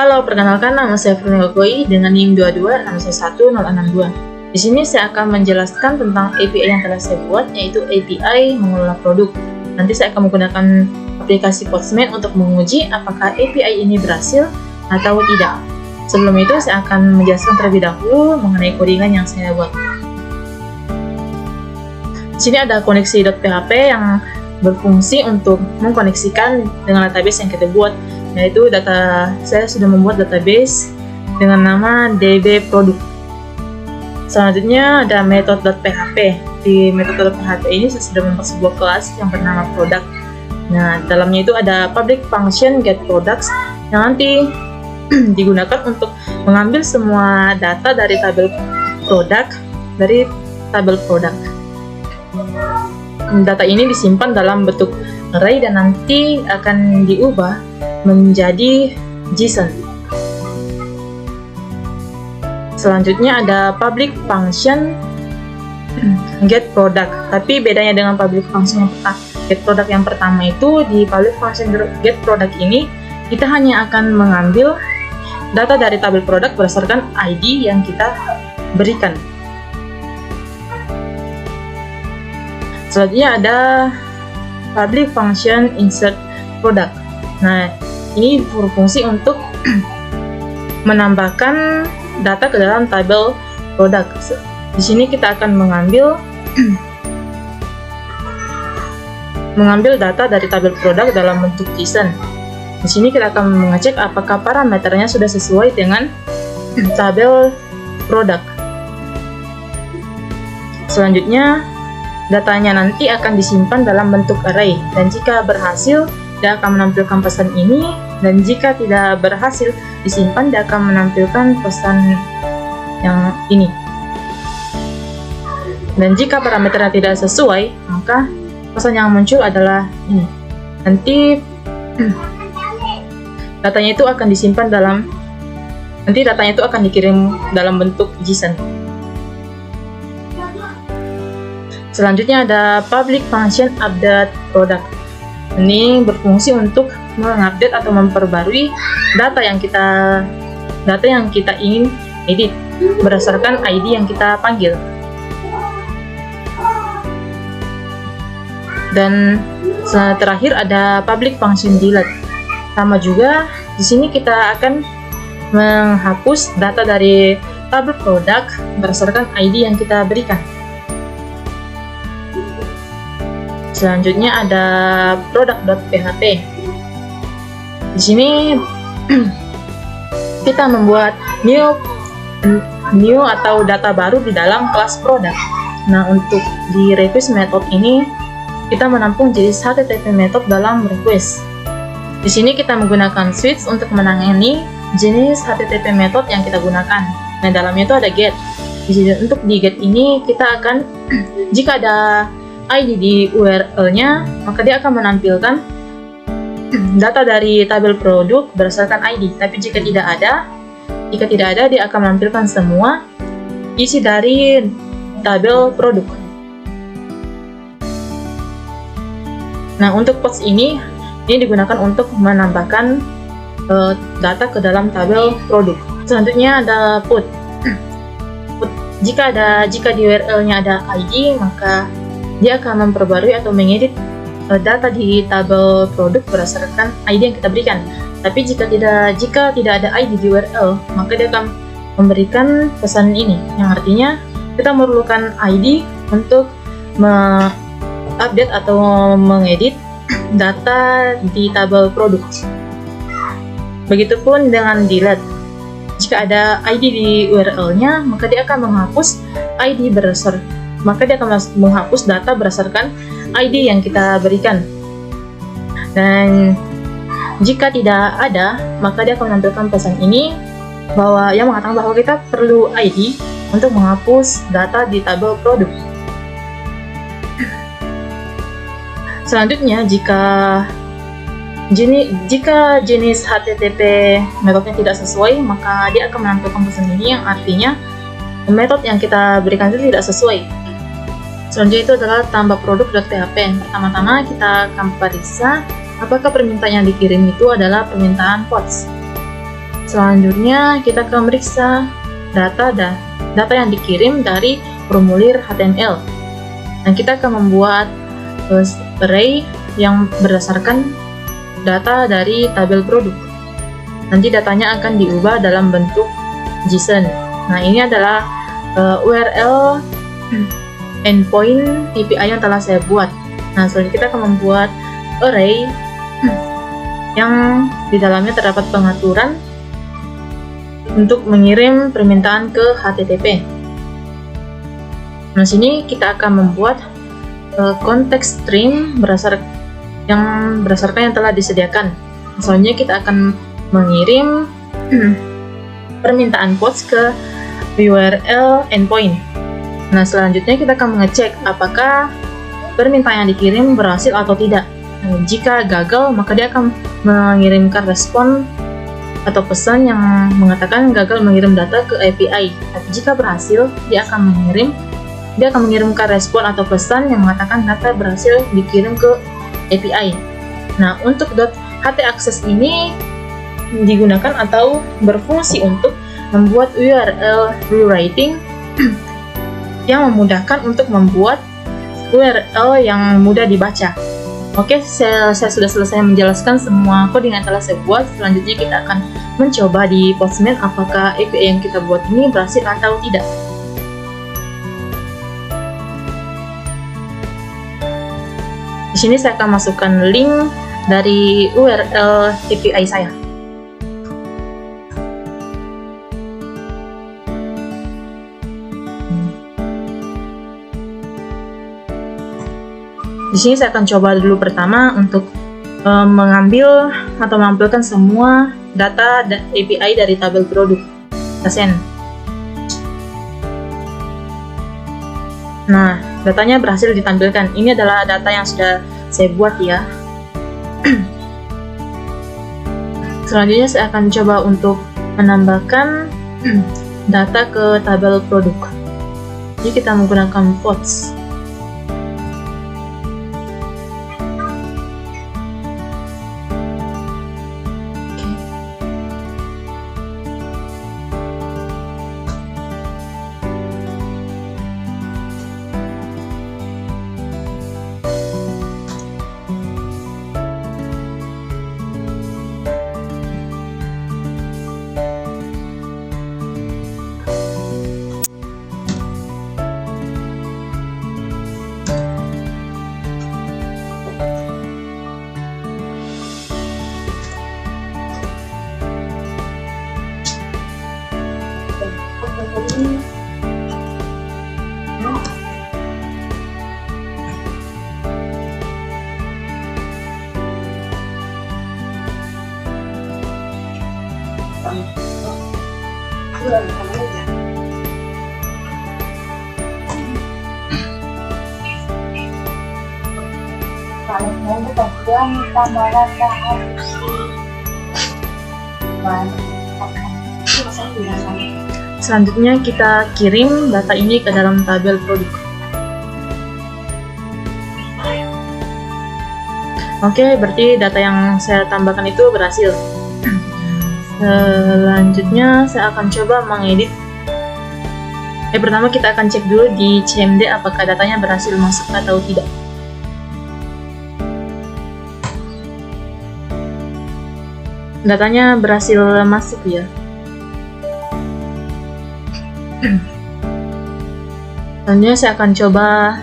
Halo, perkenalkan nama saya Fernel Koi dengan NIM 22 6111062. Di sini saya akan menjelaskan tentang API yang telah saya buat, yaitu API mengelola produk. Nanti saya akan menggunakan aplikasi Postman untuk menguji apakah API ini berhasil atau tidak. Sebelum itu, saya akan menjelaskan terlebih dahulu mengenai codingan yang saya buat. Di sini ada koneksi.php yang berfungsi untuk mengkoneksikan dengan database yang kita buat, yaitu saya sudah membuat database dengan nama DB Produk. Selanjutnya ada method.php. Di method.php ini saya sudah membuat sebuah kelas yang bernama product. Nah, dalamnya itu ada public function get products yang nanti digunakan untuk mengambil semua data dari tabel produk. Data ini disimpan dalam bentuk array dan nanti akan diubah menjadi JSON. Selanjutnya ada public function get product. Tapi bedanya dengan public function get product yang pertama itu, di public function get product ini kita hanya akan mengambil data dari tabel produk berdasarkan ID yang kita berikan. Selanjutnya ada public function insert product. Nah, ini berfungsi untuk menambahkan data ke dalam tabel produk. Di sini kita akan mengambil data dari tabel produk dalam bentuk JSON. Di sini kita akan mengecek apakah parameternya sudah sesuai dengan tabel produk. Selanjutnya, datanya nanti akan disimpan dalam bentuk array, dan jika berhasil dia akan menampilkan pesan ini, dan jika tidak berhasil disimpan dia akan menampilkan pesan yang ini. Dan jika parameternya tidak sesuai, maka pesan yang muncul adalah ini. Nanti datanya itu akan dikirim dalam bentuk JSON. Selanjutnya ada public function update product. Ini berfungsi untuk mengupdate atau memperbarui data yang kita ingin edit berdasarkan ID yang kita panggil. Dan terakhir ada public function delete. Sama juga, di sini kita akan menghapus data dari tabel produk berdasarkan ID yang kita berikan. Selanjutnya ada product.php. Di sini kita membuat new atau data baru di dalam kelas product. Nah, untuk di request method ini kita menampung jenis HTTP method dalam request. Di sini kita menggunakan switch untuk menangani jenis HTTP method yang kita gunakan. Nah, dalamnya itu ada get. Untuk di get ini kita akan jika ada ID di URL-nya, maka dia akan menampilkan data dari tabel produk berdasarkan ID. Tapi jika tidak ada, dia akan menampilkan semua isi dari tabel produk. Nah, untuk post ini digunakan untuk menambahkan data ke dalam tabel produk. Selanjutnya ada put. Jika di URL-nya ada ID, maka dia akan memperbarui atau mengedit data di tabel produk berdasarkan ID yang kita berikan. Tapi jika tidak ada ID di URL, maka dia akan memberikan pesan ini, yang artinya kita memerlukan ID untuk mengupdate atau mengedit data di tabel produk. Begitupun dengan delete. Jika ada ID di URL-nya, maka dia akan menghapus data berdasarkan ID yang kita berikan. Dan jika tidak ada, maka dia akan menampilkan pesan ini yang mengatakan bahwa kita perlu ID untuk menghapus data di tabel produk. Selanjutnya, jika jenis HTTP metodenya tidak sesuai, maka dia akan menampilkan pesan ini, yang artinya metode yang kita berikan itu tidak sesuai. Selanjutnya itu adalah tambah produk.php. Pertama-tama kita akan periksa apakah permintaan yang dikirim itu adalah permintaan POTS. Selanjutnya kita akan meriksa data yang dikirim dari formulir HTML. Dan kita akan membuat array yang berdasarkan data dari tabel produk. Nanti datanya akan diubah dalam bentuk JSON. Nah, ini adalah URL endpoint API yang telah saya buat. Nah, selanjutnya kita akan membuat array yang di dalamnya terdapat pengaturan untuk mengirim permintaan ke HTTP. Nah, sini kita akan membuat konteks string berdasarkan yang telah disediakan. Selanjutnya kita akan mengirim permintaan post ke URL endpoint. Nah, selanjutnya kita akan mengecek apakah permintaan yang dikirim berhasil atau tidak. Nah, jika gagal, maka dia akan mengirimkan respon atau pesan yang mengatakan gagal mengirim data ke API. Tapi jika berhasil, dia akan mengirimkan respon atau pesan yang mengatakan data berhasil dikirim ke API. Nah, untuk .htaccess ini digunakan atau berfungsi untuk membuat URL rewriting yang memudahkan untuk membuat URL yang mudah dibaca. Oke, saya sudah selesai menjelaskan semua coding yang telah saya buat. Selanjutnya kita akan mencoba di Postman apakah API yang kita buat ini berhasil atau tidak. Di sini saya akan masukkan link dari URL API saya. Di sini saya akan coba dulu pertama untuk mengambil atau menampilkan semua data API dari tabel produk. Kita send. Nah, datanya berhasil ditampilkan. Ini adalah data yang sudah saya buat ya. Selanjutnya saya akan coba untuk menambahkan data ke tabel produk. Jadi kita menggunakan pods. Selanjutnya kita kirim data ini ke dalam tabel produk. Oke, berarti data yang saya tambahkan itu berhasil. Selanjutnya saya akan coba mengedit. Pertama kita akan cek dulu di CMD apakah datanya berhasil masuk atau tidak. Datanya berhasil masuk ya. Selanjutnya saya akan coba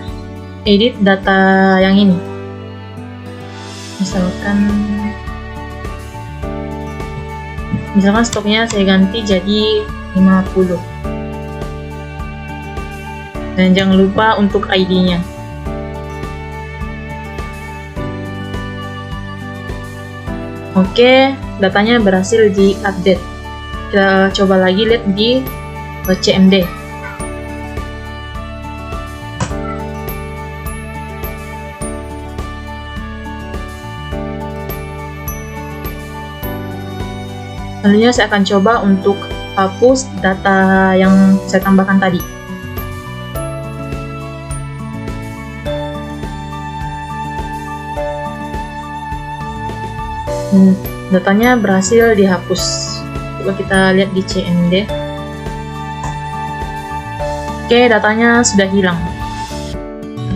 edit data yang ini. Misalkan stoknya saya ganti jadi 50. Dan jangan lupa untuk ID-nya. Oke, datanya berhasil di-update. Kita coba lagi lihat di CMD. Selanjutnya saya akan coba untuk hapus data yang saya tambahkan tadi. Datanya berhasil dihapus. Coba kita lihat di CMD. Oke, datanya sudah hilang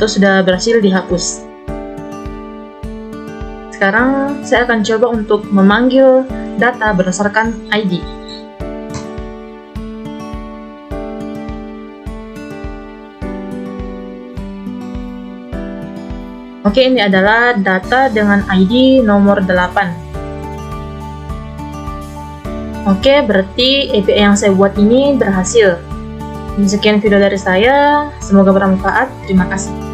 atau sudah berhasil dihapus. Sekarang saya akan coba untuk memanggil data berdasarkan ID. Oke, ini adalah data dengan ID nomor 8. Oke, berarti API yang saya buat ini berhasil. Sekian video dari saya, semoga bermanfaat. Terima kasih.